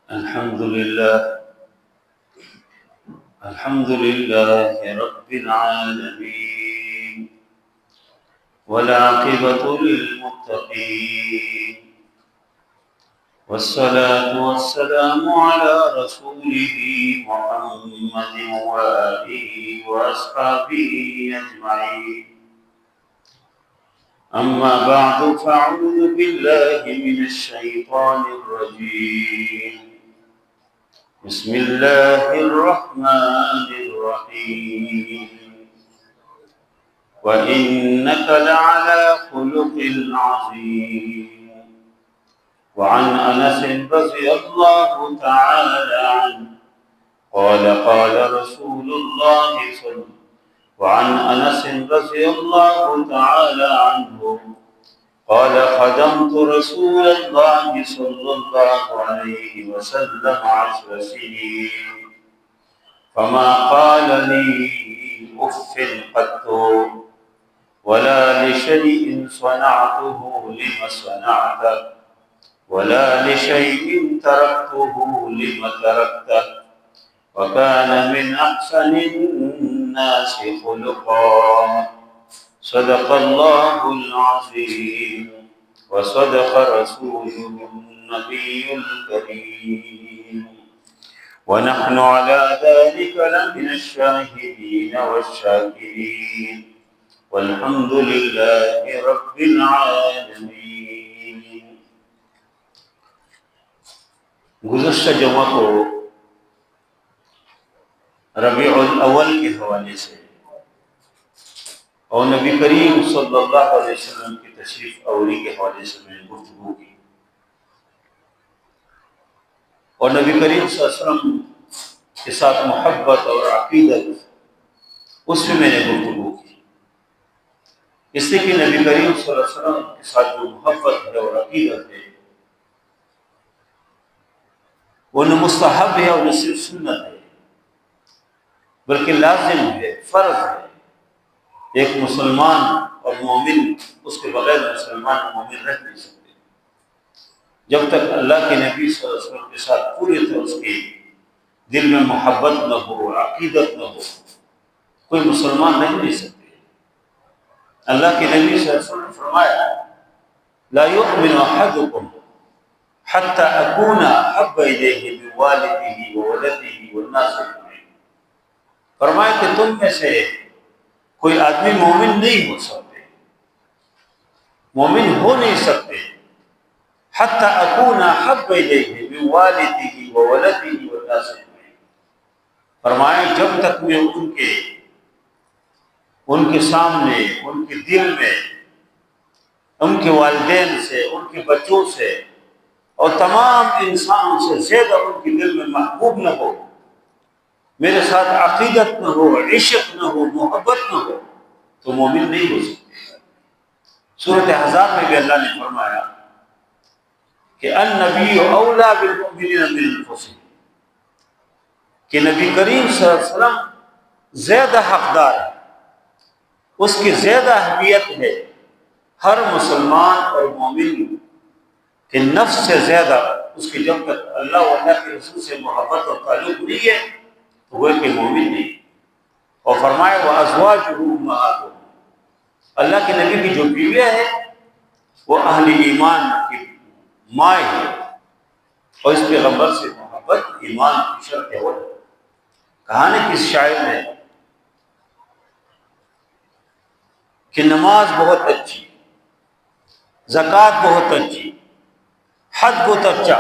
الحمد لله الحمد لله رب العالمين، والعاقبة للمتقين، والصلاة والسلام على رسوله محمد وآله وأصحابه أجمعين. أما بعد، فأعوذ بالله من الشيطان الرجيم. بسم الله الرحمن الرحيم. وإنك لعلى خلق عظيم. وعن أنس رضي الله تعالى عنه قال رسول الله وعن أنس رضي الله تعالى عنه قال خدمت رسول الله صلى الله عليه وسلم 10 سنين فما قال لي أف قط ولا لشيء صنعته لم صنعته ولا لشيء تركته لم تركته، وكان من أحسن الناس خلقا. صدق الله العظيم وصدق رسوله النبي الكريم، ونحن على ذلك لمن الشاهدين والشاكرين، والحمد لله رب العالمين. گزشتہ جمعہ کو ربیع الاول کے حوالے سے اور نبی کریم صلی اللہ علیہ وسلم کی تشریف آوری کے حوالے سے میں نے گفتگو کی، اور نبی کریم صلی اللہ علیہ وسلم کے ساتھ محبت اور عقیدت اس میں نے گفتگو کی، اس لیے کہ نبی کریم صلی اللہ علیہ وسلم کے ساتھ جو محبت ہے اور عقیدت ہے وہ نہ مستحب ہے اور نہ صرف سنت ہے، بلکہ لازم ہے، فرض ہے۔ ایک مسلمان اور مومن اس کے بغیر مسلمان اور مومن رہ نہیں سکتے جب تک اللہ کے نبی صلی اللہ علیہ وسلم کے ساتھ پوری طرح اس کے دل میں محبت نہ ہو، عقیدت نہ ہو، کوئی مسلمان نہیں سکتے۔ اللہ کے نبی صلی اللہ علیہ وسلم نے فرمایا لا يؤمن احدكم حتى اكون احب اليه من والده وولده والناس اجمعين۔ فرمایا کہ تم میں سے کوئی آدمی مومن نہیں ہو سکتے، مومن ہو نہیں سکتے حتی اکون احب الیہ من والدہ وولدہ والناس اجمعین۔ فرمایا جب تک میں ان کے سامنے، ان کے دل میں، ان کے والدین سے، ان کے بچوں سے اور تمام انسانوں سے زیادہ ان کے دل میں محبوب نہ ہو، میرے ساتھ عقیدت نہ ہو، عشق نہ ہو، محبت نہ ہو، تو مومن نہیں ہو سکتے۔ سورۃ احزاب میں بھی اللہ نے فرمایا کہ النبی اولیٰ بالمؤمنین من انفسہم، کہ نبی کریم صلی اللہ علیہ وسلم زیادہ حقدار ہے، اس کی زیادہ اہمیت ہے ہر مسلمان اور مومن کے نفس سے زیادہ اس کی، جب تک اللہ و اللہ کے رسول سے محبت اور تعلق نہیں ہے تو وہ کہ مومن نہیں۔ اور فرمایا وَأَزْوَاجُهُ أُمَّهَاتُهُمْ، اللہ کے نبی کی جو بیویاں ہیں وہ اہل ایمان کی مائیں ہیں، اور اس پیغمبر سے محبت ایمان کی شرط اول ہے۔ کہا نا کس شاعر نے کہ نماز بہت اچھی، زکوٰۃ بہت اچھی، حج بہت اچھا،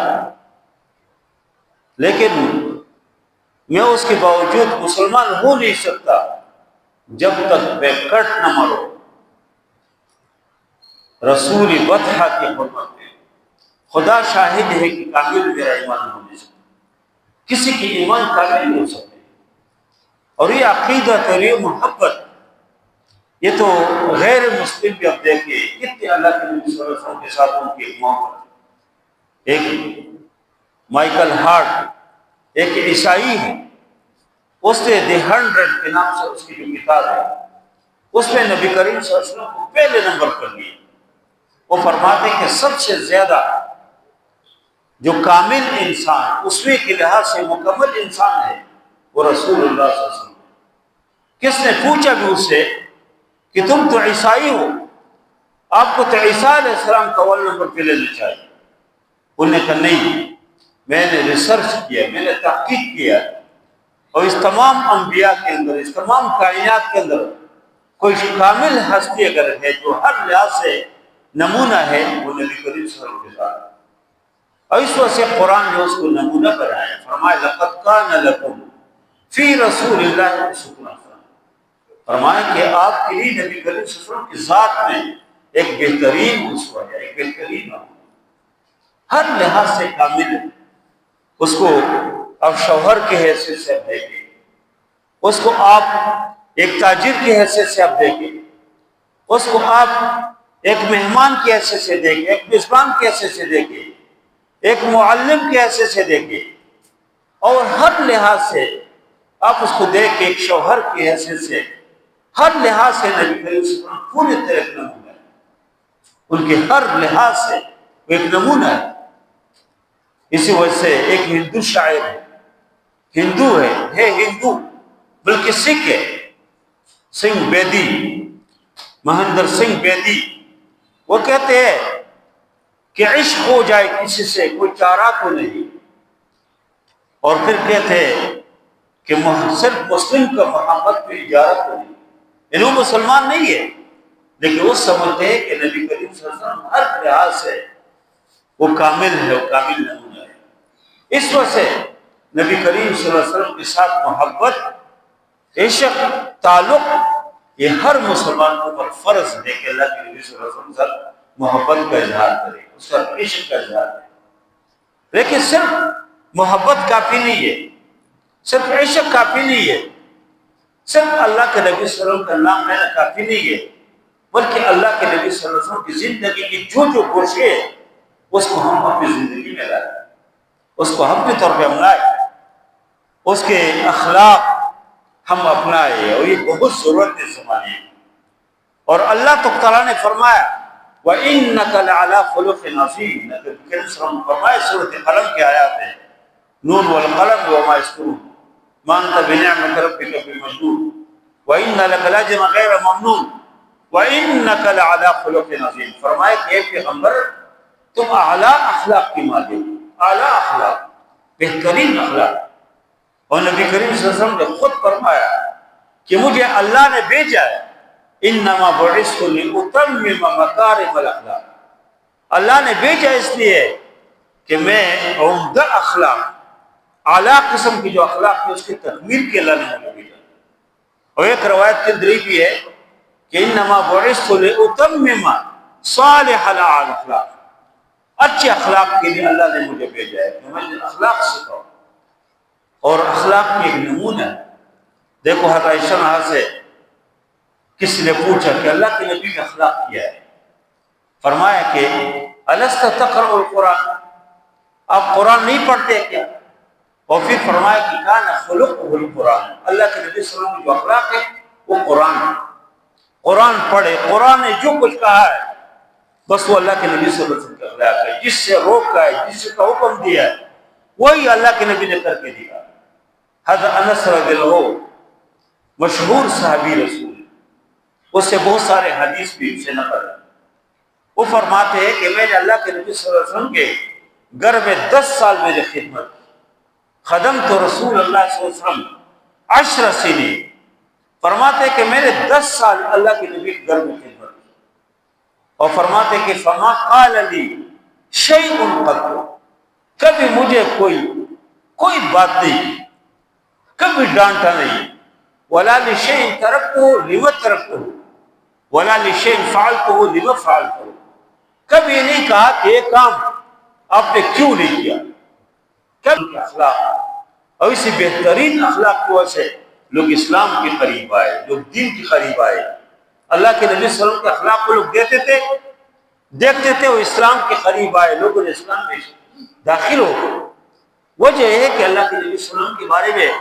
لیکن میں اس کے باوجود مسلمان ہو نہیں سکتا جب تک بے کٹ نہ مرو۔ رسول بطحہ کی حرمت میں خدا شاہد ہے کہ کامل میرا ایمان ہو نہیں سکتا، کسی کی ایمان کامل نہیں ہو سکتے۔ اور یہ عقیدت اور یہ محبت، یہ تو غیر مسلم بھی اب دیکھیں کتنے اللہ کے نبی صلی اللہ علیہ وسلم کے ساتھ ان کی محبت۔ ایک مائیکل ہارٹ ایک عیسائی ہے، اس نے دی 100 کے نام سے اس کی جو کتاب ہے اس میں نبی کریم صلی اللہ علیہ وسلم کو پہلے نمبر پر لیے۔ وہ فرماتے ہیں کہ سب سے زیادہ جو کامل انسان اسوے کے لحاظ سے مکمل انسان ہے وہ رسول اللہ صلی اللہ علیہ وسلم۔ کس نے پوچھا بھی اس سے کہ تم تو عیسائی ہو، آپ کو تو عیسیٰ علیہ السلام کا اول نمبر پہ لینا چاہیے۔ انہوں نے کہا نہیں، میں نے ریسرچ کیا، میں نے تحقیق کیا، اور اس تمام انبیاء کے اندر، اس تمام کائنات کے اندر کوئی کامل ہستی اگر ہے جو ہر لحاظ سے نمونہ ہے وہ نبی کریم صلی اللہ علیہ وسلم کے ساتھ۔ اور اس وجہ سے قرآن نے اس کو نمونہ بنایا، فرمایا لقد کان لکم فی رسول اللہ اسوۃ حسنہ، فرمایا کہ آپ کے لیے نبی کریم صلی اللہ علیہ وسلم کی ذات میں ایک بہترین اسوہ ہے، ایک بہترین ہر لحاظ سے کامل ہے۔ اس کو آپ شوہر کی حیثیت سے آپ دیکھیں، اس کو آپ ایک تاجر کی حیثیت سے آپ دیکھیں، اس کو آپ ایک مہمان کی حیثیت سے دیکھیں، ایک میزبان کی حیثیت سے دیکھیں، ایک معلم کی حیثیت سے دیکھیں، اور ہر لحاظ سے آپ اس کو دیکھ کے ایک شوہر کی حیثیت سے، ہر لحاظ سے نبی کریم صلی اللہ علیہ وسلم پوری طرح ایک نمونہ ہے، ان کے ہر لحاظ سے وہ ایک نمونہ ہے۔ اسی وجہ سے ایک ہندو شاعر ہے، ہندو ہے ہندو بلکہ سکھ ہے، سنگھ بیدی، مہندر سنگھ بیدی، وہ کہتے ہیں کہ عشق ہو جائے کسی سے کوئی چارہ کو نہیں، اور پھر کہتے ہیں کہ صرف مسلم کا محبت میں اجارت کو نہیں، یعنی وہ مسلمان نہیں ہے لیکن وہ سمجھتے ہیں کہ نبی کریم صلی اللہ علیہ وسلم ہر لحاظ سے وہ کامل ہے، وہ کامل نمونہ ہے۔ اس وجہ سے نبی کریم صلی اللہ علیہ وسلم کے ساتھ محبت، عشق، تعلق یہ ہر مسلمان کو پر فرض ہے کہ اللہ کے نبی صلی اللہ علیہ وسلم سے محبت کا اظہار کرے، اس کا عشق کا اظہار کرے۔ لیکن صرف محبت کافی نہیں ہے، صرف عشق کافی نہیں ہے، صرف اللہ کے نبی صلی اللہ علیہ وسلم کا نام لینا کافی نہیں ہے، بلکہ اللہ کے نبی صلی اللہ علیہ وسلم کی زندگی کی جو گوشے ہیں اس کو ہم اپنی زندگی میں لائیں، اس کو ہم کے طور پہ ہم لائیں، اس کے اخلاق ہم اپنائیں، اور یہ بہت ضرورت ہے زمانے میں۔ اور اللہ تعالیٰ نے فرمایا وَإِنَّكَ لَعَلَىٰ خُلُقٍ عَظِيمٍ، نبی کریم صلی اللہ علیہ وسلم فرمایا سورۃ قلم کی آیات ہے، نون والقلم وما يسطرون ما أنت بنعمة ربك بمجنون وإن لك لأجرا غير ممنون وإنك لعلى خلق عظيم۔ فرمایا کہ اے پیغمبر تم اعلیٰ اخلاق کی مالک، اعلیٰ اخلاق، بہترین اخلاق۔ اور نبی کریم صلی اللہ علیہ وسلم نے خود فرمایا کہ مجھے اللہ نے بھیجا ہے، انما بعثت لأتمم مکارم الاخلاق، اللہ نے بھیجا اس لیے کہ میں عمدہ اخلاق، اعلیٰ قسم کی جو اخلاق ہے اس کی تکمیل کے اللہ نے مجھے بھیجا۔ اور ایک روایت کے اندر بھی ہے کہ انما بعثت لأتمم صالح الاخلاق، اچھے اخلاق کے لیے اللہ نے مجھے بھیجا ہے کہ میں اخلاق سکھاؤں، اور اخلاق کی ایک نمونہ ہے۔ دیکھو حضرت عائشہ سے کسی نے پوچھا کہ اللہ کے نبی نے اخلاق کیا ہے، فرمایا کہ الست تقرأ القرآن، آپ قرآن نہیں پڑھتے کیا؟ اور پھر فرمایا کہ کان خلقہ القرآن، اللہ کے نبی صلی اللہ علیہ وسلم کی جو اخلاق ہے وہ قرآن ہے، قرآن پڑھے، قرآن نے جو کچھ کہا ہے بس وہ اللہ کے نبی صلی اللہ علیہ وسلم کا اخلاق ہے، جس سے روکا ہے، جس کا حکم دیا ہے وہی اللہ کے نبی نے کر کے دیا۔ حضرت انس رضی اللہ عنہ مشہور صحابی رسول، اس سے بہت سارے حدیث بھی سے نقل ہے، وہ فرماتے ہیں کہ میں نے اللہ کے نبی صلی اللہ علیہ وسلم کے گھر میں 10 سال میری خدمت، خدمت رسول اللہ صلی اللہ علیہ وسلم 10 سنین، فرماتے ہیں کہ میں نے 10 سال اللہ کے نبی کے گھر میں خدمت کی، اور فرماتے ہیں کہ فما قال لی شیء قط، کبھی مجھے کوئی بات نہیں، کبھی ڈانٹا نہیں، ولا لشیء ترکتہ لما ترکتہ ولا لشیء فعلتہ لما فعلتہ، کبھی نہیں کہا کہ یہ کام آپ نے کیوں نہیں کیا۔ کبھی اخلاق، اور اسی بہترین اخلاق کی وجہ سے لوگ اسلام کے قریب آئے، لوگ دین کے قریب آئے۔ اللہ کے نبی صلی اللہ علیہ وسلم کے اخلاق کو لوگ دیکھتے تھے وہ اسلام کے قریب آئے، لوگوں نے اسلام میں داخل ہو گئے۔ وجہ یہ ہے کہ اللہ کے نبی صلی اللہ علیہ وسلم کے بارے میں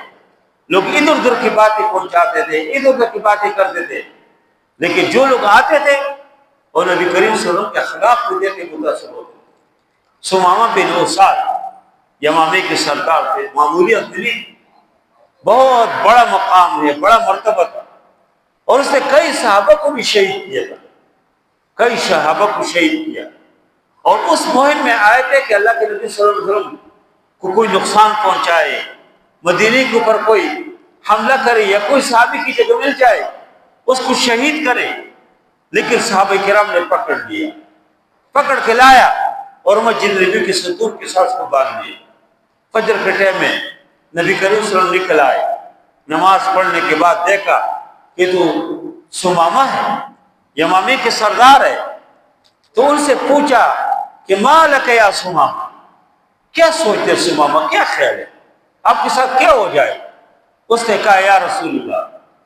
لوگ ادھر ادھر کی باتیں پہنچاتے تھے، ادھر ادھر کی باتیں کرتے تھے، لیکن جو لوگ آتے تھے اور نبی کریم صلی اللہ علیہ وسلم کے اخلاق کو دیکھ کے متاثر ہوتے۔ ثمامہ بن اسال یمامے کے سردار تھے، معمولیت ملی، بہت بڑا مقام ہے، بڑا مرتبہ تھا، اور اس نے کئی صحابہ کو بھی شہید کیا تھا، کئی صحابہ کو شہید کیا، اور اس مہم میں آئے تھے کہ اللہ کے نبی صلی اللہ علیہ وسلم کو کوئی نقصان پہنچائے، مدینے کے اوپر کوئی حملہ کرے یا کوئی صحابی کی جگہ مل جائے اس کو شہید کرے، لیکن صحابہ کرام نے پکڑ لیا، پکڑ کے لایا اور مسجد نبی کے ستون کے ساتھ کو باندھ لیا۔ فجر کے ٹائم میں نبی کریم صلی اللہ علیہ وسلم نکل آئے، نماز پڑھنے کے بعد دیکھا کہ تو سمامہ ہے، یمامے کے سردار ہے، تو ان سے پوچھا کہ ما لک یا سمامہ، کیا سوچتے سمامہ، کیا خیال ہے، آپ کے ساتھ کیا ہو جائے؟ اس نے کہا یا رسول اللہ،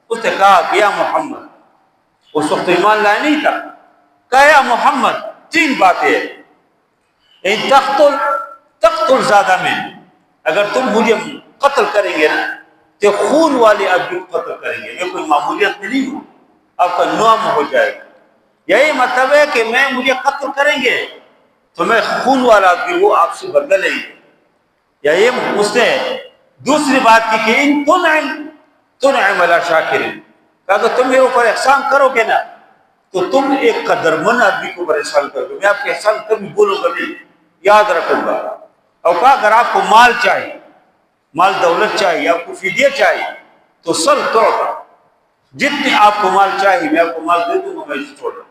اس نے کہا کہ یا محمد، اس وقت ایمان لائے نہیں تھا، کہا یا محمد تین باتیں ہیں، ان تقتل زیادہ میں، اگر تم مجھے قتل کریں گے نا تو خون والے آدمی کو قتل کریں گے، میں کوئی معمولیت میں نہیں ہوں، آپ کا نام ہو جائے گا، یہی مطلب ہے کہ مجھے قتل کریں گے تو میں خون والا آدمی وہ آپ سے بدلہ لیں گے۔ یا یہ اس نے دوسری بات کی کہ ان تنعم علی شاکر، اگر تم میرے اوپر احسان کرو گے نا تو تم ایک قدرمند آدمی کو اوپر احسان کرو گے، میں آپ کے احسان کبھی بولوں گا نہیں، یاد رکھوں گا۔ اور کہا اگر آپ کو مال چاہیے، مال دولت چاہیے، آپ کو فدیہ چاہیے تو سر توڑا، جتنے آپ کو مال چاہیے میں آپ کو مال دے دوں گا، میں اسے چھوڑا۔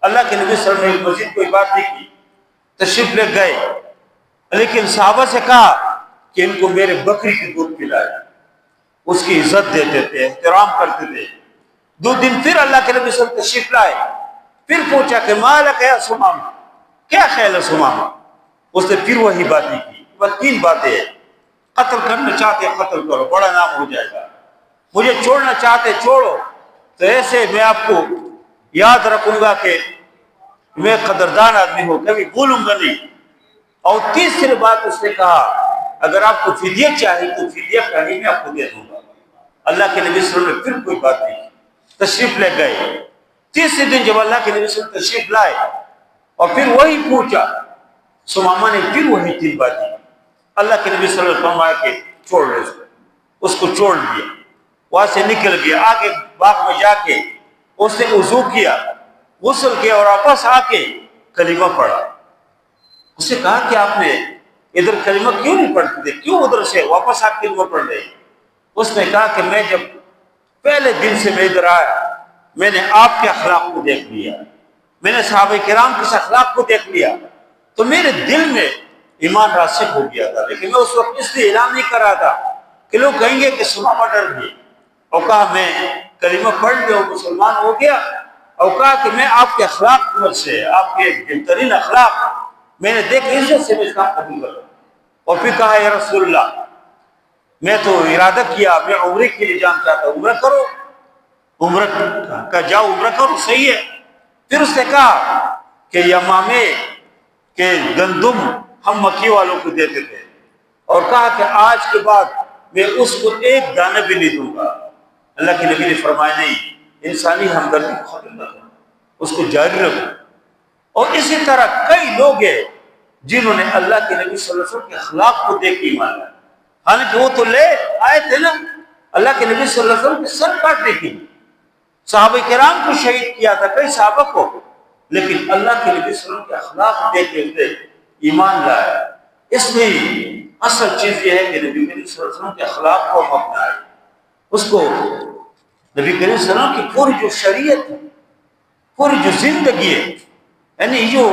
اللہ کے نبی صلی اللہ علیہ وسلم نے مزید کوئی بات نہیں کی، تشریف لے گئے، لیکن صحابہ سے کہا کہ ان کو میرے بکری کی دودھ پلائے، اس کی عزت دیتے تھے، احترام کرتے تھے۔ 2 دن پھر اللہ کے نبی صلی اللہ علیہ وسلم تشریف لائے، پھر پوچھا کہ ما لک یا سمامہ، کیا خیال ہے سمامہ؟ اس نے پھر وہی باتیں کی، بس 3 باتیں ہیں، قتل کرنا چاہتے قتل کرو، بڑا نام ہو جائے گا، مجھے چھوڑنا چاہتے چھوڑو، تو ایسے میں آپ کو یاد رکھوں گا کہ میں قدردان آدمی ہوں، کبھی بھولوں گا نہیں۔ اور تیسری بات اس نے کہا اگر آپ کو فدیہ چاہیے تو فدیہ کا ہی میں آپ کو دے دوں گا۔ اللہ کے نبی صلی اللہ علیہ وسلم نے پھر کوئی بات نہیں کی، تشریف لے گئے۔ تیسرے دن جب اللہ کے نبی صلی اللہ علیہ وسلم تشریف لائے اور پھر وہی پوچھا، سمامہ نے پھر وہی 3 باتیں کی۔ اللہ کے نبی صلی اللہ علیہ وسلم فرمایا کہ چھوڑ لو اس کو چھوڑ دیا، وہاں سے نکل گیا، آگے باغ میں جا کے اس نے وضو کیا، غسل کیا اور واپس آ کے کلمہ پڑھا۔ اس سے کہا کہ آپ نے ادھر کلمہ کیوں نہیں پڑھتے تھے، کیوں ادھر سے واپس آ کے کلمہ پڑھ رہے؟ اس نے کہا کہ میں جب پہلے دن سے میں ادھر آیا میں نے آپ کے اخلاق کو دیکھ لیا، میں نے صحابہ کرام کے اخلاق کو دیکھ لیا، تو میرے دل میں ایمان راسخ ہو گیا تھا، لیکن میں اس وقت اس لیے اعلان نہیں کر رہا تھا کہ لوگ کہیں گے کہ سمامہ ڈر گئے، اور کہا میں کلمہ پڑھ لیا اور مسلمان ہو گیا، اور کہا کہ میں آپ کے اخلاق سے، آپ کے بہترین اخلاق میں نے دیکھ عزت سے میں اسلام قبول کروں۔ اور پھر کہا یا رسول اللہ میں تو ارادہ کیا میں عمرے کے لیے جانا چاہتا ہوں، عمرہ کرو، عمرہ کا جاؤ عمرہ کرو، صحیح ہے۔ پھر اس نے کہا کہ یمامے کہ گندم ہم مکی والوں کو دیتے تھے، اور کہا کہ آج کے بعد میں اس کو ایک دانہ بھی نہیں دوں گا۔ اللہ کے نبی نے فرمایا نہیں، انسانی ہمدردی کو ختم نہ کرو، اس کو جاری رکھو۔ اور اسی طرح کئی لوگ ہیں جنہوں نے اللہ کے نبی صلی اللہ علیہ وسلم کے اخلاق کو دیکھ کے ایمان لایا، حالانکہ وہ تو لے آئے تھے نا اللہ کے نبی صلی اللہ علیہ وسلم کے سر کاٹنے کے لیے، صحابہ کرام کو شہید کیا تھا، کئی صحابہ کو، لیکن اللہ کے نبی صلی اللہ علیہ وسلم کے اخلاق دیکھ کے اسے ایمان لایا۔ اس لیے اصل چیز یہ ہے کہ نبی کریم صلی اللہ علیہ وسلم کے اخلاق کو ہم اپنائیں، اس کو نبی کریم صلی اللہ علیہ وسلم کی پوری جو شریعت ہے، پوری جو زندگی ہے، یعنی جو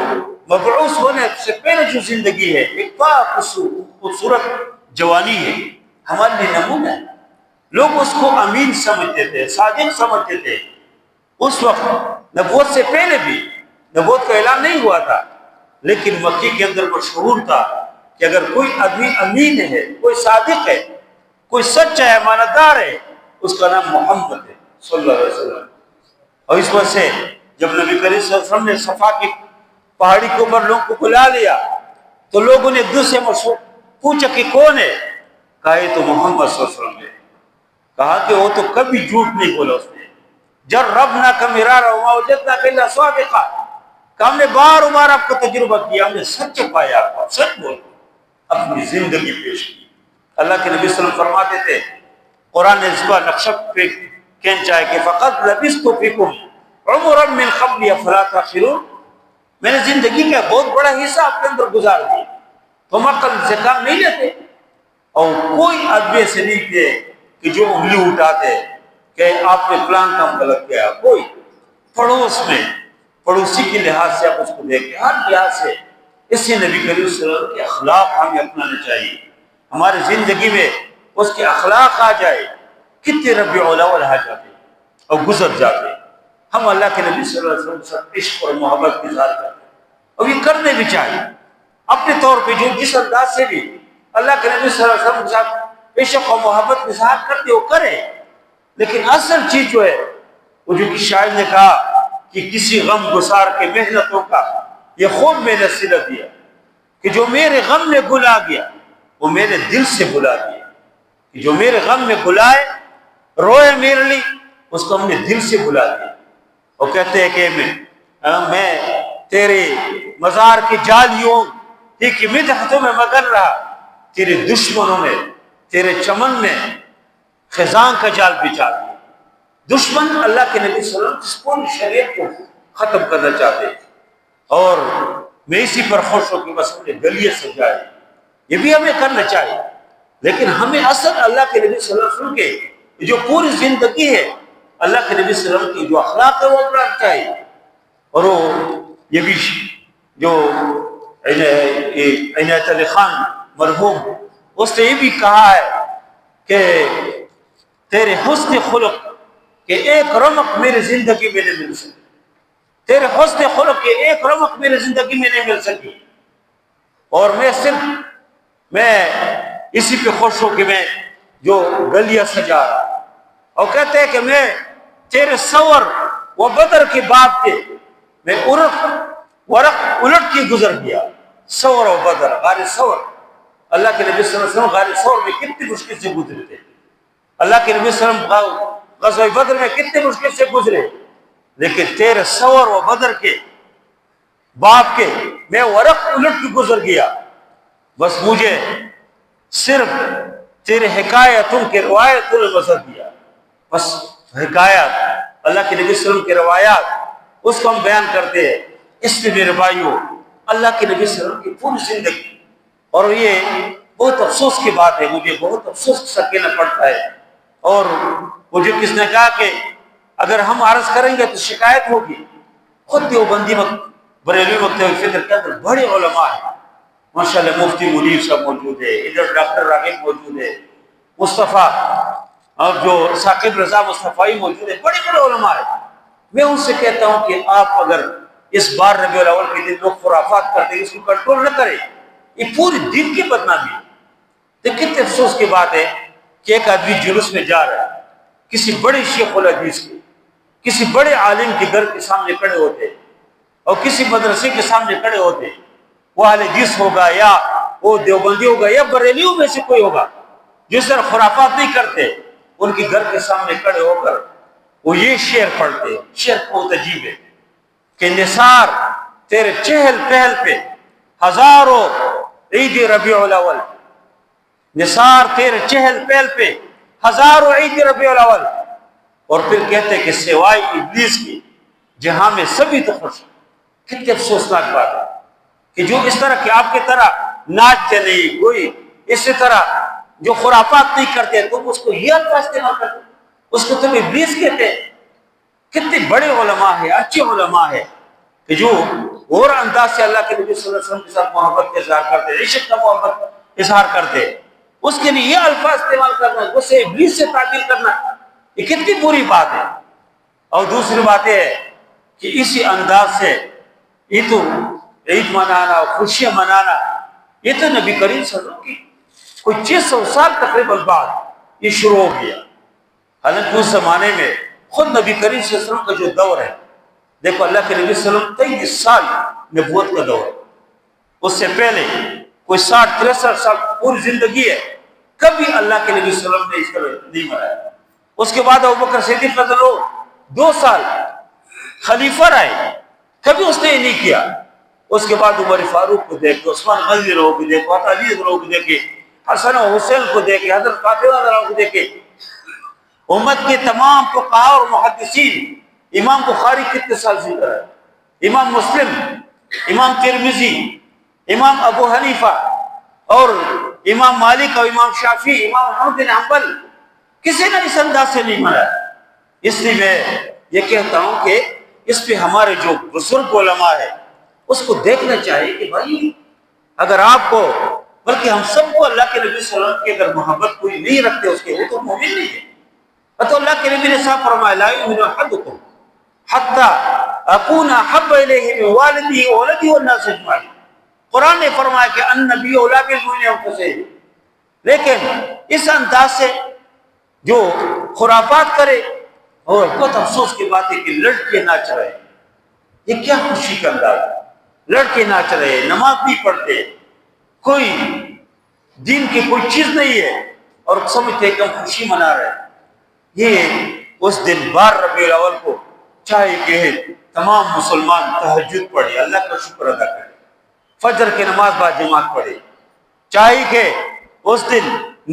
مبعوث ہونے سے پہلے جو زندگی ہے، ایک پاک خوبصورت جوانی ہے، ہمارے لیے نمونہ ہے۔ لوگ اس کو امین سمجھتے تھے، صادق سمجھتے تھے۔ اس وقت نبوت سے پہلے بھی نبوت کا اعلان نہیں ہوا تھا، لیکن مکی کے اندر مشہور تھا کہ اگر کوئی آدمی امین ہے، کوئی صادق ہے، کوئی سچا ہے، امانتدار ہے، اس کا نام محمد ہے صلی اللہ علیہ وسلم۔ اور اس وجہ سے جب نبی کریم صلی اللہ علیہ وسلم نے صفا کی پہاڑی کے اوپر لوگوں کو بلا لیا تو لوگوں نے ایک دوسرے سے پوچھا کہ کون ہے؟ کہا یہ تو محمد صلی اللہ علیہ وسلم ہے۔ کہا کہ وہ تو کبھی جھوٹ نہیں بولا، اس نے جربناک مرارا وما وجدناک الا صادقا، کہ ہم نے بار بار آپ کو تجربہ کیا، ہم نے سچ پایا، آپ سچ بولتے۔ اپنی زندگی پیش کی۔ اللہ کے نبی صلی اللہ علیہ وسلم فرماتے تھے، قرآن نے اس کا نقشہ پہ کھینچا ہے کہ فقط لبثت فیکم عمرا من قبل افلا تاخرون، میں نے زندگی کا بہت بڑا حصہ آپ کے اندر گزار دیا، تم عقل سے کام نہیں لیتے۔ اور کوئی آدمی سے نہیں تھے کہ جو انگلی اٹھاتے کہ آپ نے پلان کام غلط کیا، کوئی پڑوس میں پڑوسی کے لحاظ سے آپ اس کو دیکھیں، ہر لحاظ سے اس سے نبی کریم صلی اللہ علیہ وسلم کے اخلاق ہمیں اپنانا چاہیے، ہماری زندگی میں اس کے اخلاق آ جائے۔ کتنے ربیع الاول آ جاتے اور گزر جاتے، ہم اللہ کے نبی صلی اللہ علیہ وسلم کے ساتھ عشق اور محبت کی اظہار کرتے اور یہ کرنے بھی چاہیے اپنے طور پہ، جو جس انداز سے بھی اللہ کے نبی صلی اللہ علیہ وسلم کے ساتھ عشق اور محبت کی اظہار کرتے وہ کرے۔ لیکن اصل چیز جو ہے وہ جو کہ شاعر نے کہا کہ کسی غم گسار کے محنتوں کا یہ خوب میں نے صلہ دیا، کہ جو میرے غم میں بلا گیا وہ میرے دل سے بلا دیا، کہ جو میرے غم میں بلائے روئے میرے لیے اس کو ہم نے دل سے بلا دیا۔ وہ کہتے ہیں کہ میں تیرے مزار کی جالیوں کی مدحتوں میں مگن رہا، تیرے دشمنوں نے تیرے چمن میں خزاں کا جال بچھا دیا۔ دشمن اللہ کے نبی صلی اللہ علیہ وسلم پوری شریعت کو ختم کرنا چاہتے ہیں، اور میں اسی پر خوش ہوں کہ بس ہم نے گلیاں سجائے، یہ بھی ہمیں کرنا چاہیے۔ لیکن ہمیں اصل اللہ کے نبی صلی اللہ علیہ وسلم کے جو پوری زندگی ہے، اللہ کے نبی صلی اللہ علیہ وسلم کی جو اخلاق ہے وہ اپنانا چاہیے۔ اور وہ یہ بھی جو عنایت علی خان مرحوم، اس نے یہ بھی کہا ہے کہ تیرے حسن خلق کہ ایک رمق میری زندگی میں نہیں مل سکی، تیرے حسن خلق کے ایک رمق میری زندگی میں نہیں مل سکی، اور میں اسی پہ خوش ہوں کہ میں جو گلیاں سجا رہا۔ اور کہتے ہیں کہ میں تیرے سور و بدر کے باب کے میں ورق الٹ کے گزر گیا، سور و بدر، غار سور، اللہ کے نبی صلی اللہ علیہ وسلم غار سور میں کتنی مشکل سے گزرے تھے، اللہ کے نبی صلی اللہ علیہ وسلم غزوہ بدر میں کتنے مشکل سے گزرے، لیکن تیرے سور و بدر کے باپ کے میں ورق الٹ کے گزر گیا، بس مجھے صرف تیرے حکایتوں کے روایتوں نے مزہ دیا، بس حکایت اللہ کے نبی صلی اللہ علیہ وسلم کے روایات اس کو ہم بیان کرتے ہیں۔ اس لیے میرے بھائیوں، اللہ کے نبی صلی اللہ علیہ وسلم کی پوری زندگی، اور یہ بہت افسوس کی بات ہے، مجھے بہت افسوس سے کہنا پڑتا ہے، اور مجھے کس نے کہا کہ اگر ہم عرض کریں گے تو شکایت ہوگی۔ خود دیوبندی بریلوی مکتب فکر کے اندر بڑے علماء ہیں، ماشاءاللہ مفتی منیر صاحب موجود ہے، ادھر ڈاکٹر راغب موجود ہے، مصطفیٰ اور جو ثاقب رضا مصطفی موجود ہے، بڑے بڑے علماء ہیں۔ میں ان سے کہتا ہوں کہ آپ اگر اس بار ربیع الاول کے دن لوگ خرافات کرتے ہیں، اس کو کنٹرول نہ کریں، یہ پوری دن کی بدنامی ہے۔ تو کتنے افسوس کی بات ہے کہ ایک آدمی جلوس میں جا رہا ہے، کسی بڑے شیخ الحدیث کے، کسی بڑے عالم کے گھر کے سامنے کھڑے ہوتے اور کسی مدرسے کے سامنے کھڑے ہوتے، وہ اہل حدیث ہوگا یا وہ دیوبندی ہوگا یا بریلیوں میں سے کوئی ہوگا جس طرح خرافات نہیں کرتے، ان کے گھر کے سامنے کھڑے ہو کر وہ یہ شعر پڑھتے، شعر بہت عجیب ہے کہ نثار تیرے چہل پہل پہ ہزاروں عید ربیع الاول، نثار تیرے چہل پہل پہ ہزاروں عید ربیع الاول، اور پھر کہتے کہ سوائے ابلیس کی جہاں میں سبھی تو خوش ہیں۔ کتنے افسوسناک بات ہے کہ جو اس طرح کہ آپ کی طرح ناچتے نہیں، کوئی اسی طرح جو خرافات نہیں کرتے، تم اس کو یہ الفاظ استعمال کرتے، اس کو تم ابلیس کہتے ہیں۔ کتنے بڑے علماء ہیں، اچھے علماء ہیں کہ جو اور انداز سے اللہ کے نبی صلی اللہ علیہ وسلم کے ساتھ محبت کا اظہار کرتے، عشق کا محبت اظہار کرتے، اس کے لیے یہ الفاظ استعمال کرنا، اسے ابلیس سے تعبیر کرنا، یہ کتنی بری بات ہے۔ اور دوسری بات یہ ہے کہ اسی انداز سے یہ تو عید منانا، خوشیاں منانا، یہ تو نبی کریم صلی اللہ علیہ وسلم کی کوئی 600 سال تقریباً بعد یہ شروع ہو گیا۔ حالانکہ اس زمانے میں خود نبی کریم صلی اللہ علیہ وسلم کا جو دور ہے، دیکھو اللہ کے نبی صلی اللہ علیہ وسلم 23 سال نبوت کا دور ہے، اس سے پہلے کوئی 60-63 سال پوری زندگی ہے، کبھی اللہ کے نبی صلی اللہ علیہ وسلم نے اس طرح نہیں منایا۔ اس کے بعد ابوبکر صدیق رضی اللہ عنہ 2 سال خلیفہ رہے، کبھی اس نے یہ نہیں کیا۔ اس کے بعد عمر فاروق کو دیکھے، عثمان غنی کو دیکھے، علی کو دیکھے، حسن و حسین کو دیکھے، حضرت فاطمہ کو دیکھے، امت کے تمام فقہاء اور محدثین، امام بخاری کتنے سال زندہ ہے، امام مسلم، امام ترمذی، امام ابو حنیفہ اور امام مالک اور امام شافعی، امام احمد بن حنبل، کسی نے اس انداز سے نہیں مانا۔ اس لیے میں یہ کہتا ہوں کہ اس پہ ہمارے جو بزرگ علماء ہے اس کو دیکھنا چاہیے کہ بھائی اگر آپ کو، بلکہ ہم سب کو اللہ کے نبی صلی اللہ علیہ وسلم کی اگر محبت کوئی نہیں رکھتے اس کے، وہ تو مومن نہیں ہے۔ تو اللہ کے نبی نے صاحب فرمایا لا یؤمن احدکم حتی اکون احب الیہ من والدہ وولدہ والناس اجمعین۔ قرآن نے فرمایا کہ النبی اولی بالمؤمنین من انفسہم، لیکن اس انداز سے جو خرافات کرے، اور بہت افسوس کی بات ہے کہ لڑکے ناچ رہے ہیں، یہ کیا خوشی کا انداز ہے؟ لڑکے ناچ رہے ہیں، نماز نہیں پڑھتے، کوئی دین کی کوئی چیز نہیں ہے، اور سمجھتے کہ ہم خوشی منا رہے ہیں۔ یہ اس دن 12 ربیع الاول کو چاہے کہ تمام مسلمان تہجد پڑھے، اللہ کا شکر ادا کرے، فجر کی نماز با جماعت پڑھے، چاہے کہ اس دن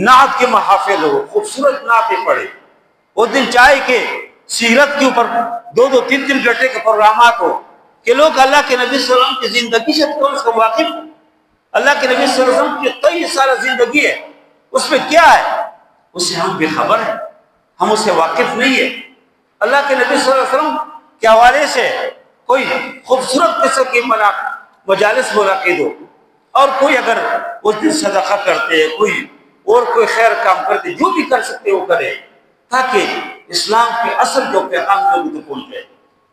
نعت کے محافل ہو، خوبصورت نعتیں پڑھے، اس دن چاہے کہ سیرت کے اوپر 2-2 3-3 گھنٹے کے پروگرامات ہو، کہ لوگ اللہ کے نبی صلی اللہ علیہ وسلم کی زندگی سے کم از کم واقف ہوں۔ اللہ کے نبی صلی اللہ علیہ وسلم کی 23 سالہ زندگی ہے، اس میں کیا ہے اس سے ہم بے خبر ہیں، ہم اس سے واقف نہیں ہیں۔ اللہ کے نبی صلی اللہ علیہ وسلم کے حوالے سے کوئی خوبصورت قسم کی مجالس منعقد ہو، اور کوئی اگر اس دن صدقہ کرتے، کوئی خیر کام کرتے، جو بھی کر سکتے وہ کرے، تاکہ اسلام کے اصل جو پیغام لوگوں تک پہنچے۔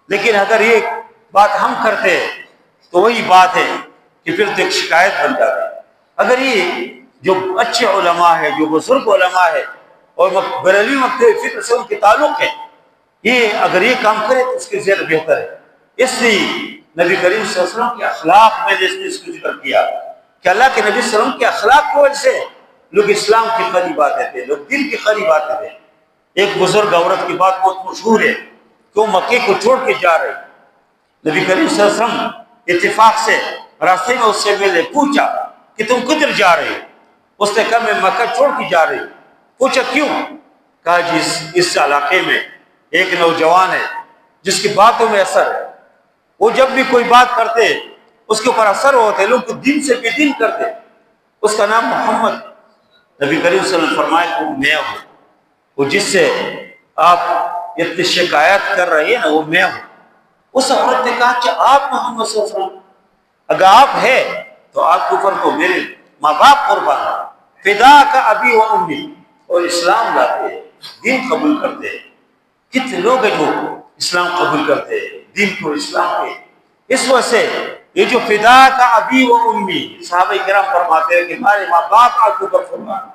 لیکن اگر یہ بات ہم کرتے ہیں تو وہی بات ہے کہ پھر تو ایک شکایت بن جاتی ہے۔ اگر یہ جو اچھے علماء ہیں، جو بزرگ علماء ہیں اور بریلوی مکتب فکر سے ان کے تعلق ہے، یہ اگر یہ کام کرے تو اس کے زیادہ بہتر ہے۔ اس لیے نبی کریم صلی اللہ علیہ وسلم کے اخلاق میں نے اس کو ذکر کیا کہ اللہ کے نبی صلی اللہ علیہ وسلم کے اخلاق کی وجہ سے لوگ اسلام کے قریب آتے تھے، لوگ دین کے قریب آتے تھے۔ ایک بزرگ عورت کی بات بہت مشہور ہے کہ وہ مکے کو چھوڑ کے جا رہی، نبی کریم صلی اللہ علیہ وسلم اتفاق سے راستے میں اس سے ملے، پوچھا کہ تم کدھر جا رہے ہو؟ اس نے کہا میں مکہ چھوڑ کے جا رہی ہوں۔ پوچھا کیوں؟ کہا جی اس علاقے میں ایک نوجوان ہے جس کی باتوں میں اثر ہے، وہ جب بھی کوئی بات کرتے اس کے اوپر اثر ہوتے، لوگ دین سے بے دین کرتے، اس کا نام محمد۔ نبی کریم صلی اللہ علیہ وسلم فرمایا کہ میں ہوں، وہ جس سے آپ اتنی شکایت کر رہے ہیں نا وہ میں ہوں۔ اس عورت نے کہا کہ آپ محمد صلی اللہ علیہ وسلم، اگر آپ ہے تو آپ کے اوپر تو میرے ماں باپ قربان، فدا کا ابی و امی، اور اسلام لاتے ہیں، دین قبول کرتے ہیں۔ کتنے لوگ ہیں جو اسلام قبول کرتے ہیں، دین کو اسلام کے، اس وجہ سے یہ جو فدا کا ابی و امی، صحابہ کرام فرماتے ہیں کہ ہمارے ماں باپ آپ کے اوپر قربان،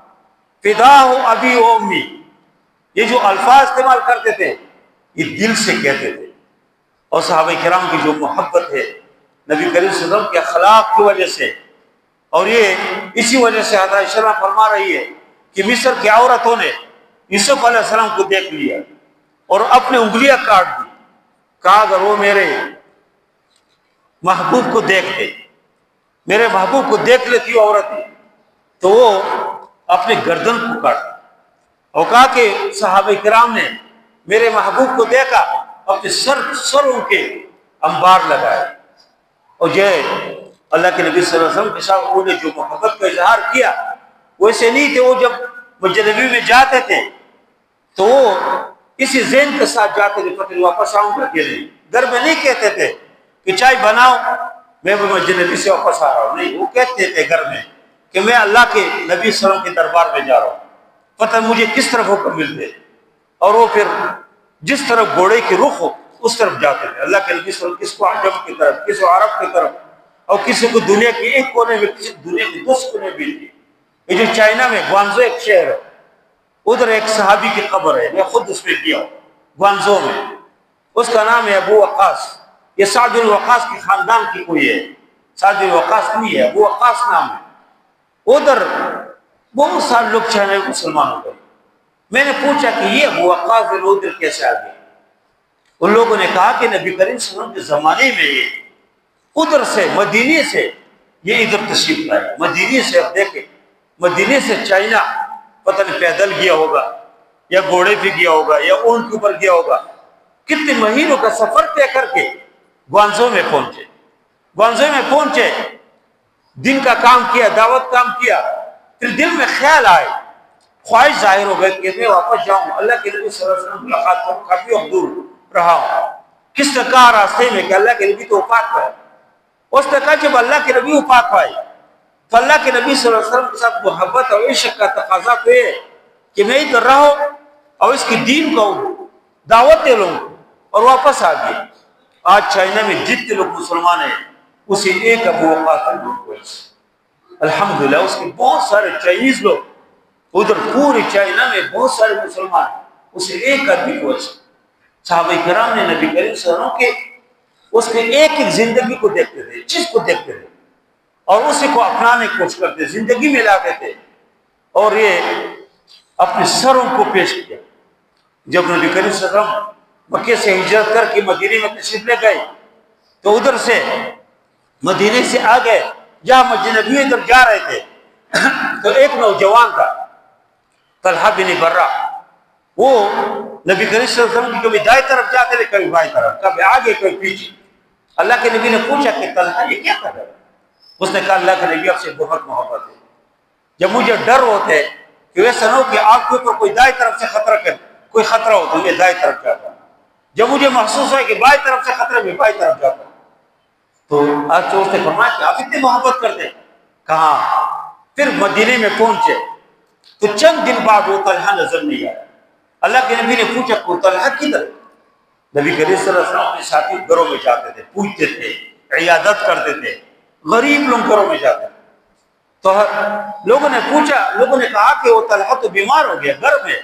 فدا ہو ابی و امی، یہ جو الفاظ استعمال کرتے تھے یہ دل سے کہتے تھے۔ اور صحابہ کرام کی جو محبت ہے نبی کریم صلی اللہ علیہ وسلم کے اخلاق کی وجہ سے، اور یہ اسی وجہ سے حضرت عائشہ فرما رہی ہے کہ مصر کی عورتوں نے یوسف علیہ السلام کو دیکھ لیا اور اپنی انگلیاں کاٹ دی، کہا اگر وہ میرے محبوب کو دیکھتے، میرے محبوب کو دیکھ لیتی عورت تو وہ اپنے گردن کو کاٹتی، اور کہا کہ صحابہ کرام نے میرے محبوب کو دیکھا، اپنے سروں کے انبار لگائے۔ اور یہ اللہ کے نبی صلی اللہ علیہ وسلم کے ساتھ انہوں نے جو محبت کا اظہار کیا ویسے نہیں تھے۔ وہ جب مسجد نبوی میں جاتے تھے تو وہ اسی ذہن کے ساتھ جاتے تھے پتہ واپس آؤں گا کہ نہیں، گھر میں نہیں کہتے تھے کہ چائے بناؤ میں مسجد نبی سے واپس آ رہا ہوں، نہیں، وہ کہتے تھے گھر میں کہ میں اللہ کے نبی صلی اللہ علیہ وسلم کے دربار میں جا رہا ہوں، پتہ مجھے کس طرف حکم ملتے، اور وہ پھر جس طرف گھوڑے کی رخ ہو اس طرف جاتے تھے۔ اللہ کے نبی صلی اللہ علیہ وسلم کس کو عجم کی طرف، کس کو عرب کی طرف، اور کسی کو دنیا کے ایک کونے میں، کسی دنیا کے دوسرے کونے میں بھی۔ یہ جو چائنا میں گوانزو ایک شہر ہے، ادھر ایک صحابی کی قبر ہے، میں خود اس میں گیا ہوں گوانزو میں، اس کا نام ہے ابو وقاص، یہ سعد بن وقاص کی خاندان کی کوئی ہے، سعد بن وقاص نہیں ہے، ابو وقاص نام ہے۔ ادھر بہت سارے لوگ چائنا میں مسلمان ہو گئے۔ میں نے پوچھا کہ یہ ابو وقاص بن ادھر کیسے آ گئے؟ ان لوگوں نے کہا کہ نبی کریم صلی اللہ علیہ وسلم کے زمانے میں ادھر سے مدینے سے یہ ادھر تشریف لائے. مدینے سے اب دیکھیں، مدینے سے چائنا پتہ نہیں پیدل گیا ہوگا یا گھوڑے پہ گیا ہوگا یا اونٹ کے اوپر گیا ہوگا. کتنے مہینوں کا سفر طے کر کے گوانزو میں پہنچے. گوانزو میں پہنچے، دن کا کام کیا، دعوت کام کیا. پھر دل میں خیال آئے، خواہش ظاہر ہو گئی کہ میں واپس جاؤں، اللہ کے نبی صلی اللہ علیہ وسلم ملاقات کروں. کافی وقت دور رہا ہوں. کس نے کہا راستے میں کہ اللہ کے نبی تو وفات پائے؟ اس نے کہا جب اللہ کے نبی وفات پائے تو اللہ کے نبی صلی اللہ علیہ وسلم کے ساتھ محبت اور عشق کا تقاضا تو یہ کہ میں ادھر رہو اور اس کی دین کو دعوت دے لوں اور واپس آ گئے. آج چائنا میں جتنے لوگ مسلمان ہیں اسے ایک ابو وقاص لوگ، الحمدللہ اس کے بہت سارے چائنیز لوگ ادھر پوری چائنا میں بہت سارے مسلمان، اسے ایک آدمی کو. صحابہ کرام نے نبی کریم صلی اللہ علیہ وسلم کے اس کے ایک ایک زندگی کو دیکھتے تھے، چیز کو دیکھتے تھے اور اسی کو اپنانے کی کوشش کرتے، زندگی میں لاتے تھے اور یہ اپنے سروں کو پیش کیا. جب نبی کریم صلی اللہ علیہ وسلم مکے سے ہجرت کر کے مدینے میں تشریف لے گئے تو ادھر سے مدینے سے آ گئے جہاں مسجد نبی ادھر جا رہے تھے تو ایک نوجوان تھا طلحہ بن برہ، وہ نبی کریم صلی اللہ علیہ وسلم کی کبھی دائیں طرف جاتے تھے کبھی بائیں طرف، کبھی آگے کبھی پیچھے. اللہ کے نبی نے پوچھا کہ طلحہ یہ کیا کر رہا ہے؟ اس نے کہا اللہ کے نبی آپ سے بہت محبت ہے. جب مجھے ڈر ہوتا ہے کہ ویسا نہ ہو کہ آپ کے اوپر کوئی دائیں طرف سے خطرہ کرے، کوئی خطرہ ہو تو میں دائیں طرف جاتا ہوں. جب مجھے محسوس ہوا کہ بائیں طرف سے خطرہ میں بائیں طرف جاتا ہوں. تو آج تو اس نے فرمایا کہ آپ اتنی محبت کرتے ہیں. کہاں؟ پھر مدینے میں پہنچے تو چند دن بعد وہ طلحہ نظر نہیں آیا. اللہ کے نبی نے پوچھا کہ طلحہ کدھر؟ نبی کریم صلی اللہ علیہ وسلم اپنے ساتھی گھروں میں جاتے تھے، پوچھتے تھے، عیادت کرتے تھے. غریب لوگ گھروں میں جاتے تھے تو لوگوں نے پوچھا، لوگوں نے کہا کہ وہ طلحہ تو بیمار ہو گیا گھر میں.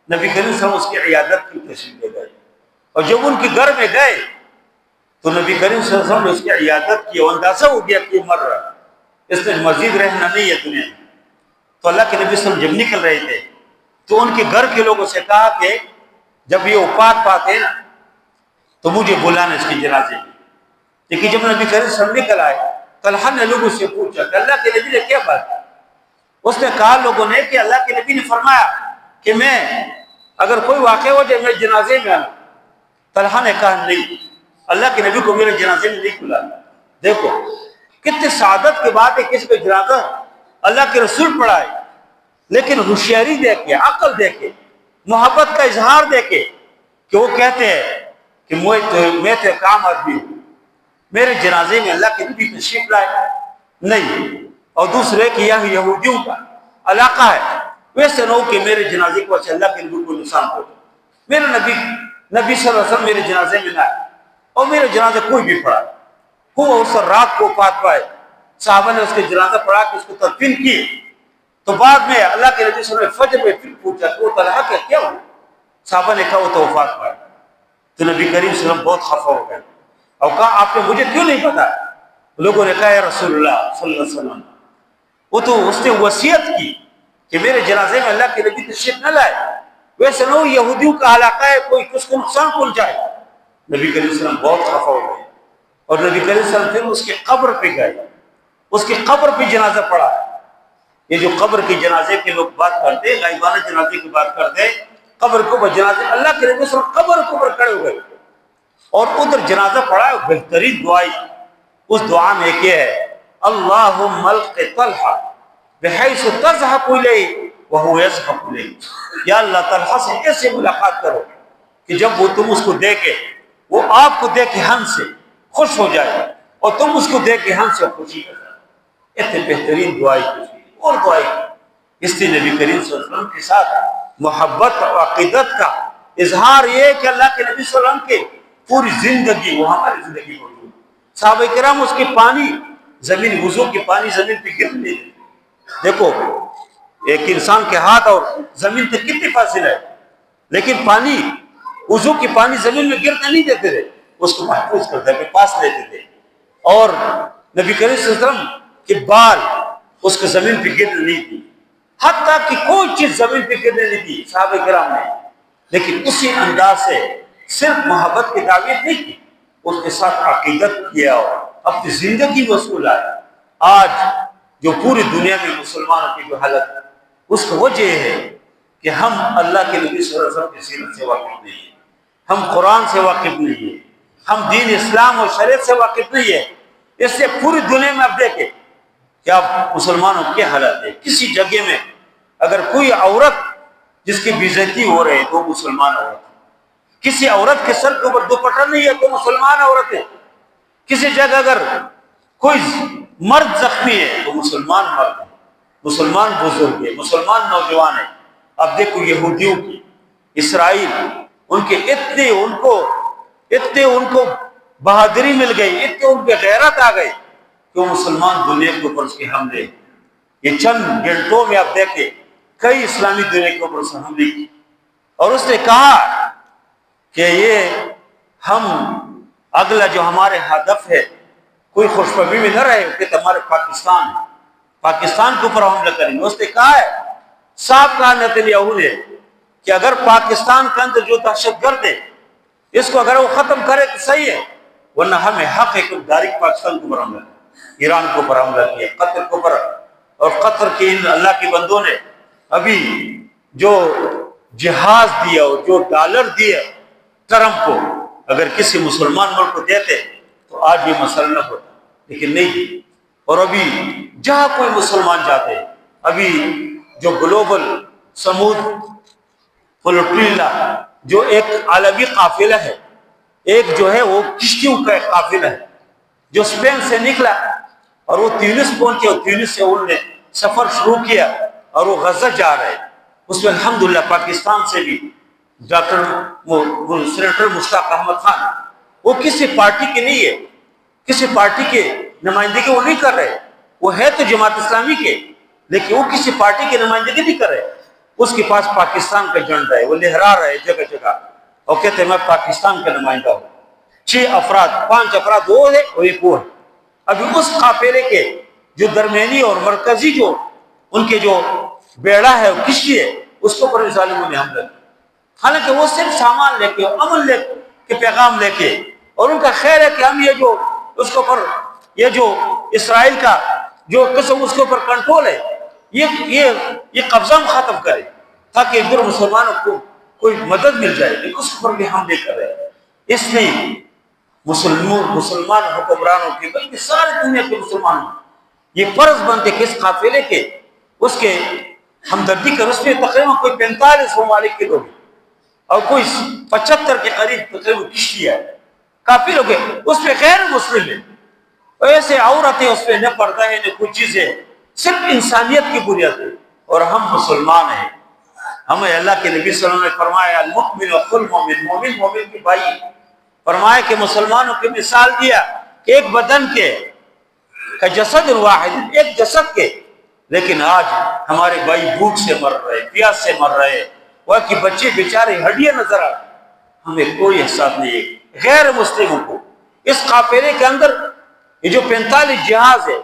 نبی کریم صلی اللہ علیہ وسلم اس کی عیادت کی تشریف لے گئے اور جب ان کے گھر میں گئے تو نبی کریم صلی اللہ علیہ وسلم نے اس کی عیادت کی اور اندازہ ہو گیا کہ مر رہا، اس نے مزید رہنا نہیں ہے دنیا میں. تو اللہ کے نبی صلی اللہ علیہ وسلم جب نکل رہے تھے تو ان کے گھر کے لوگوں سے کہا کہ جب یہ وفات پاتے نا تو مجھے بلانا اس کی جنازے میں. لیکن جب نبی کریم صلی اللہ علیہ وسلم نکل آئے طلحہ نے لوگوں سے پوچھا کہ اللہ کے نبی نے کیا بات کی؟ اس نے کہا لوگوں نے کہ اللہ کے نبی نے فرمایا کہ میں اگر کوئی واقع ہو جائے میں جنازے میں آنا. طلحہ نے کہا نہیں، اللہ کے نبی کو میرے جنازے میں نہیں بلانا. دیکھو کتنے سعادت کے بعد ہے کسی کو جنازہ اللہ کے رسول پڑھائے، لیکن ہوشیاری دے کے، عقل دے کے، محبت کا اظہار دے کے کہ وہ کہتے ہیں کہ میں تو کام آدمی ہوں، میرے جنازے میں اللہ کے نبی تشریف لائے نہیں. اور دوسرے کہ یہ یہودیوں کا علاقہ ہے، ویسے نہ ہو کہ میرے جنازے کو اچھا اللہ کے نبی کو نقصان پہنچے. میرے نبی صلی اللہ علیہ وسلم میرے جنازے میں نہ آئے اور میرے جنازے کوئی بھی پڑھا ہوا اس رات کو وفات پائے. صحابہ نے اس کے جنازہ پڑھا کے اس کو تدفین کی. تو بعد میں اللہ کے نبی صلی اللہ علیہ وسلم فجر میں پھر پوچھا کہ وہ طلحہ کا کیا ہوا؟ صحابہ نے کہا وہ تو وفات پائے. تو نبی کریم صلی اللہ علیہ وسلم بہت خفا ہو گئے اور کہا آپ نے مجھے کیوں نہیں بتایا؟ لوگوں نے کہا یا رسول اللہ صلی اللہ علیہ وسلم وہ تو اس نے وصیت کی کہ میرے جنازے میں اللہ کے نبی تشریف نہ لائے، ویسے نہ ہو یہودیوں کا علاقہ ہے کوئی کس کو نقصان پہنچائے. نبی کریم صلی اللہ علیہ وسلم بہت خفا ہو گئے اور نبی کریم صلی اللہ علیہ وسلم پھر اس کی قبر پہ گئے، اس کی قبر پہ جنازہ پڑھا. یہ جو قبر کے جنازے کے لوگ بات کرتے ہیں، غائبانہ جنازے کی بات کرتے ہیں، قبر کو جنازے اللہ کے نبی صلی اللہ علیہ وسلم قبر کو کھڑے ہو گئے اور ادھر جنازہ پڑھا. بہترین دعائی اس دعا میں ایک یہ ہے اللہم الق طلحہ بحیث تضحک الیہ وہو یضحک الیہ. یا اللہ طلحہ سے ایسے ملاقات کرو کہ جب وہ تم اس کو دیکھے وہ آپ کو دیکھ کے ہم سے خوش ہو جائے اور تم اس کو دیکھ کے ہم سے خوشی ہو جائے. اتنے بہترین دعائی اور دعائی اس لیے نبی کریم صلی اللہ علیہ وسلم کے ساتھ محبت اور عقیدت کا اظہار یہ کہ اللہ کے نبی صلی اللہ علیہ وسلم کے پوری زندگی وہ ہماری زندگی موجود. صحابہ کرام اس کے پانی زمین وضو کے پانی زمین پہ گر نہیں دیتے. دیکھو ایک انسان کے ہاتھ اور زمین تک کتنی فاصلہ ہے، لیکن پانی وضو کے پانی زمین میں گرنے نہیں دیتے تھے، اس کو محفوظ کرتے تھے، پاس لیتے تھے. اور نبی کریم صلی اللہ علیہ وسلم کے بال اس کو زمین پہ گرنے نہیں دی، حتیٰ کہ کوئی چیز زمین پہ گرنے نہیں دی صحابہ کرام نے. لیکن اسی انداز سے صرف محبت کی دعویت نہیں کی، اس کے ساتھ عقیدت کیا اپنی زندگی وصول آئے. آج جو پوری دنیا میں مسلمانوں کی جو حالت ہے اس کی وجہ یہ ہے کہ ہم اللہ کے نبی صلی اللہ علیہ وسلم کی سیرت سے واقف نہیں ہیں, ہم قرآن سے واقف نہیں ہیں, ہم دین اسلام اور شریعت سے واقف نہیں ہیں. اس سے پوری دنیا میں آپ دیکھیں کہ آپ مسلمانوں کے حالت ہے. کسی جگہ میں اگر کوئی عورت جس کی بے عزتی ہو رہی ہے تو مسلمان عورت ہے. کسی عورت کے سر کے اوپر دوپٹہ نہیں ہے تو مسلمان عورت ہے. کسی جگہ اگر کوئی مرد زخمی ہے تو مسلمان مرد ہے, مسلمان بزرگ ہے, مسلمان نوجوان ہے. اب دیکھو یہودیوں کی, اسرائیل, ان کے اتنے ان کو بہادری مل گئی, اتنے ان کے غیرت آ گئی کہ وہ مسلمان دنیا کے اوپر اس کے حملے, یہ چند گھنٹوں میں آپ دیکھیں کئی اسلامی دنیا کے اوپر اس نے حملے کی. اور اس نے کہا کہ یہ ہم اگلا جو ہمارے ہدف ہے کوئی خوشخبری میں نہ رہے کہ ہمارے پاکستان کے اوپر حملہ کریں گے. اس نے کہا ہے, صاحب کہا نیتنیاہو نے کہ اگر پاکستان کے اندر جو دہشت گرد ہے اس کو اگر وہ ختم کرے تو صحیح ہے, ورنہ ہمیں حق ہے کہ ڈائریکٹ پاکستان کے اوپر حملہ کریں. ایران کے اوپر حملہ کیا, قطر کے اوپر, اور قطر کے ان اللہ کے بندوں نے ابھی جو جہاز دیا اور جو ڈالر دیا ٹرمپ کو, اگر کسی مسلمان ملک کو دیتے تو آج یہ مسئلہ نہ ہوتا, لیکن نہیں دی. اور ابھی جہاں کوئی مسلمان جاتے, ابھی جو گلوبل سمود فلوٹیلا جو ایک عالمی قافلہ ہے, ایک جو ہے وہ کشتیوں کا ایک قافلہ ہے جو اسپین سے نکلا اور وہ تیونس پہنچے, اور تیونس سے انہوں نے سفر شروع کیا اور وہ غزہ جا رہے. اس میں الحمدللہ پاکستان سے بھی ڈاکٹر سینیٹر مشتاق احمد خان, وہ کسی پارٹی کے نہیں ہے, کسی پارٹی کے نمائندگی وہ نہیں کر رہے, وہ ہے تو جماعت اسلامی کے, لیکن وہ کسی پارٹی کی نمائندگی نہیں کر رہے. اس کے پاس پاکستان کا جھنڈا ہے, وہ لہرا رہے جگہ جگہ اور کہتے ہیں میں پاکستان کا نمائندہ ہوں. 5 افراد وہ ہے اور ایک وہ ہے. ابھی اس قافلے کے جو درمیانی اور مرکزی جو ان کے جو بیڑا ہے, وہ کشتی ہے, اس کے اوپر ظالموں نے حملہ کیا. حالانکہ وہ صرف سامان لے کے, امن لے کے, پیغام لے کے, اور ان کا خیر ہے کہ ہم یہ جو اس کے اوپر یہ جو اسرائیل کا جو قسم اس کے اوپر کنٹرول ہے یہ قبضہ ختم کرے تاکہ ادھر مسلمانوں کو کوئی مدد مل جائے, لیکن اس پر بھی ہم نہیں کر رہے ہیں. اس لیے مسلمان حکمرانوں کی بلکہ ساری دنیا کے مسلمانوں یہ فرض بنتے کہ اس قافلے کے اس کے ہمدردی کر. اس میں تقریباً کوئی 45 ممالک کے لوگ اور کوئی 75 کے قریب تقریباً کشتیاں ہے, کافی لوگ ہیں. اس پہ غیر مسلم ہے, ایسے عورتیں اس پہ نہ پردہ ہے نہ کچھ چیزیں, صرف انسانیت کی بنیاد ہے. اور ہم مسلمان ہیں, ہمیں اللہ کے نبی صلی اللہ علیہ وسلم نے فرمایا المؤمن اخو المؤمن, مومن مومن کی بھائی. فرمایا کہ مسلمانوں کی مثال دیا کہ ایک بدن کے کا جسد واحد, ایک جسد کے, لیکن آج ہمارے بھائی بھوک سے مر رہے, پیاس سے مر رہے, وہ کہ بچے بیچارے ہڈیاں نظر آ رہے. ہمیں کوئی احساس نہیں ہے غیر مسلموں کو. اس قافلے کے اندر یہ جو 45 جہاز ہے,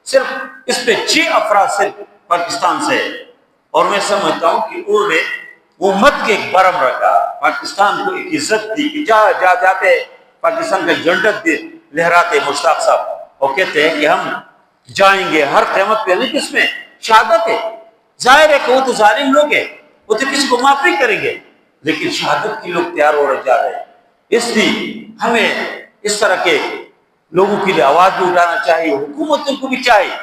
صرف اس پہ 6 افراد صرف پاکستان سے ہے. اور میں سمجھتا ہوں کہ انہوں نے امت کے ایک برم رکھا, پاکستان کو ایک عزت دی کہ جہاں جاتے پاکستان کا جھنڈا لہراتے مشتاق صاحب, اور کہتے ہیں کہ ہم جائیں گے ہر قیمت پہ. نہیں, کس میں شہادت ہے. ظاہر ہے کہ وہ تو ظالم لوگ ہیں, وہ تو کسی کو معاف نہیں کریں گے, لیکن شہادت کے لوگ تیار ہو رہے جا رہے ہیں. اس لیے ہمیں اس طرح کے لوگوں کے لیے آواز بھی اٹھانا چاہیے, حکومتوں کو بھی چاہیے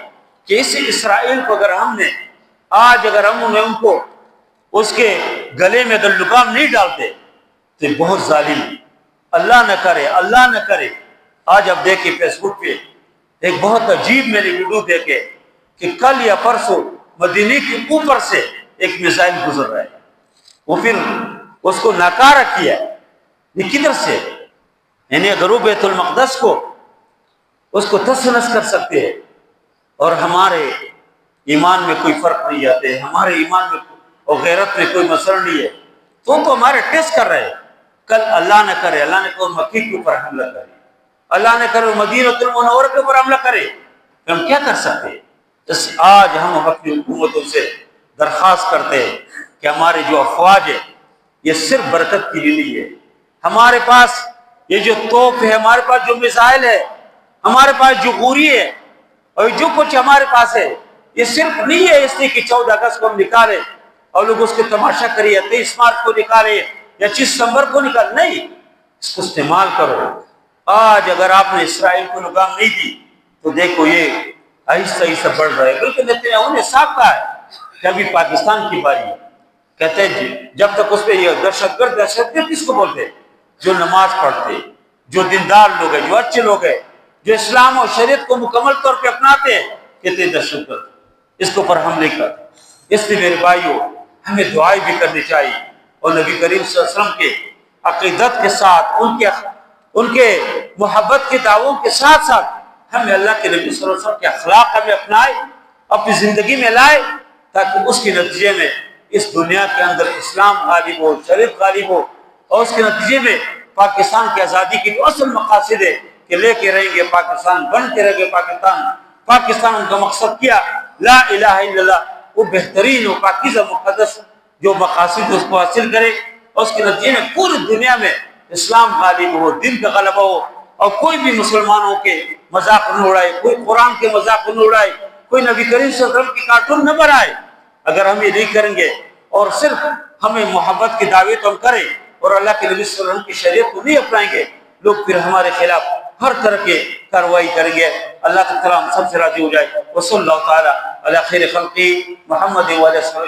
کہ اس اسرائیل کو اگر ہم نے آج اگر ہم نے ان کو اس کے گلے میں اگر لگام نہیں ڈالتے تو بہت ظالم. اللہ نہ کرے, اللہ نہ کرے. آج اب دیکھیں فیس بک پہ ایک بہت عجیب میں نے ویڈیو دیکھے کہ کل یا پرسوں مدینے کے اوپر سے ایک میزائل گزر رہا ہے, وہ پھر اس کو ناکارہ کیا. یہ کدھر سے؟ یعنی اگر وہ بیت المقدس کو اس کو تس نس کر سکتے ہیں اور ہمارے ایمان میں کوئی فرق نہیں آتے, ہمارے ایمان میں اور غیرت میں کوئی مسئلہ نہیں ہے, تو ہمارے ٹیسٹ کر رہے ہیں. کل اللہ نہ کرے, اللہ نے کہا مکی کے اوپر حملہ کرے, اللہ نے کرے مدینہ المنورہ کے اوپر حملہ کرے, ہم کیا کر سکتے ہیں؟ آج ہم اپنی حکومتوں سے درخواست کرتے ہیں کہ ہمارے جو افواج ہے یہ صرف برکت کے لیے نہیں ہے. ہمارے پاس یہ جو توپ ہے, ہمارے پاس جو میزائل ہے, ہمارے پاس جو غوری ہے اور جو کچھ ہمارے پاس ہے یہ صرف نہیں ہے اس لیے کہ 14 اگست کو ہم نکالے اور لوگ اس کے تماشا کریے، 23 مارچ کو نکالے یا 25 دسمبر کو نکال، نہیں، اس کو استعمال کرو۔ آج اگر آپ نے اسرائیل کو لگام نہیں دی تو دیکھو یہ آہستہ آہستہ بڑھ رہا ہے، بلکہ نیتنیاہو نے صاف کہا ہے کہ ابھی پاکستان کی باری ہے، کہتے ہیں جب تک اس پہ یہ دہشت گرد کس کو بولتے؟ جو نماز پڑھتے، جو دیندار لوگ ہیں، جو اچھے لوگ ہیں، جو اسلام اور شریعت کو مکمل طور پہ اپناتے ہیں، کہتے ہیں دہشت گرد، اس کے اوپر حملے کر۔ اس لیے میرے بھائیوں ہمیں دعائیں بھی کرنی چاہیے، اور نبی کریم صلی اللہ علیہ وسلم کے عقیدت کے ساتھ ان کے محبت کے دعووں کے ساتھ ساتھ ہمیں اللہ کے نبی صلی اللہ علیہ وسلم کے اخلاق ہمیں اپنائے، اپنی زندگی میں لائے، تاکہ اس کے نتیجے میں اس دنیا کے اندر اسلام غالب ہو، شریعت غالب ہو، اور اس کے نتیجے میں پاکستان کی آزادی کی جو اصل مقاصد ہے کہ لے کے رہیں گے پاکستان، بن کے رہیں گے پاکستان ان کا مقصد کیا؟ لا الہ الا اللہ، وہ بہترین و پاکیزہ مقدس جو مقاصد اس کو حاصل کرے، اور اس کے نتیجے میں پوری دنیا میں اسلام غالب ہو، دین کا غلبہ ہو، اور کوئی بھی مسلمانوں کے مذاق نہ اڑائے، کوئی قرآن کے مذاق نہ اڑائے، کوئی نبی کریم صلی اللہ علیہ وسلم کی کارٹون نہ بنائے۔ اگر ہم یہ نہیں کریں گے اور صرف ہمیں محبت کی دعوت ہم کریں اور اللہ کے نبی صلی اللہ علیہ وسلم کی شریعت کو نہیں اپنائیں گے، لوگ پھر ہمارے خلاف ہر طرح کے کارروائی کریں گے۔ اللہ تعالیٰ ہم سب سے راضی ہو جائے۔ وصلی اللہ تعالیٰ علی خیر خلقہ محمد و علیہ وسلم۔